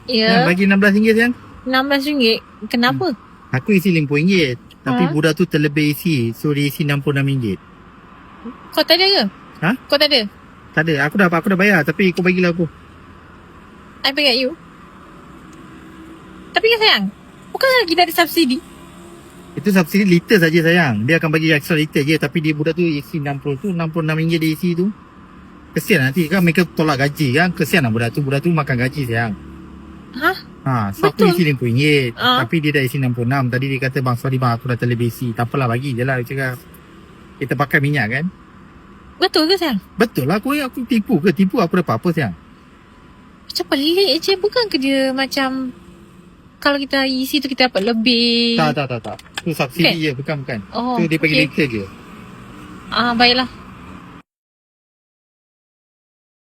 Ya. Bagi RM16 sayang. RM16. Kenapa? Aku isi RM50. Tapi budak tu terlebih isi. So dia isi RM66. Kau tak ada ke? Ha? Kau tak ada? Tak ada. Aku dah bayar. Tapi kau bagilah aku. I pay kat you. Tapi kan sayang, bukan kita ada subsidi? Itu subsidi liter saja sayang. Dia akan bagi extra liter je. Tapi dia budak tu isi 60 tu. RM66 dia isi tu. Kesian nanti kan mereka tolak gaji kan. Kesian lah budak tu. Budak tu makan gaji sayang. So aku isi RM50. Tapi dia dah isi 66. Tadi dia kata bang sorry bang aku dah terlebih isi. Tak apalah bagi je lah. Dia cakap kita pakai minyak kan. Betul ke sayang? Betul lah. Aku tipu ke? Tipu aku dapat apa sayang? Macam pelik je. Bukan ke dia macam kalau kita isi tu kita dapat lebih? Tak. Tu subsidi je. Bukan. Oh, tu dia bagi liter je. baiklah.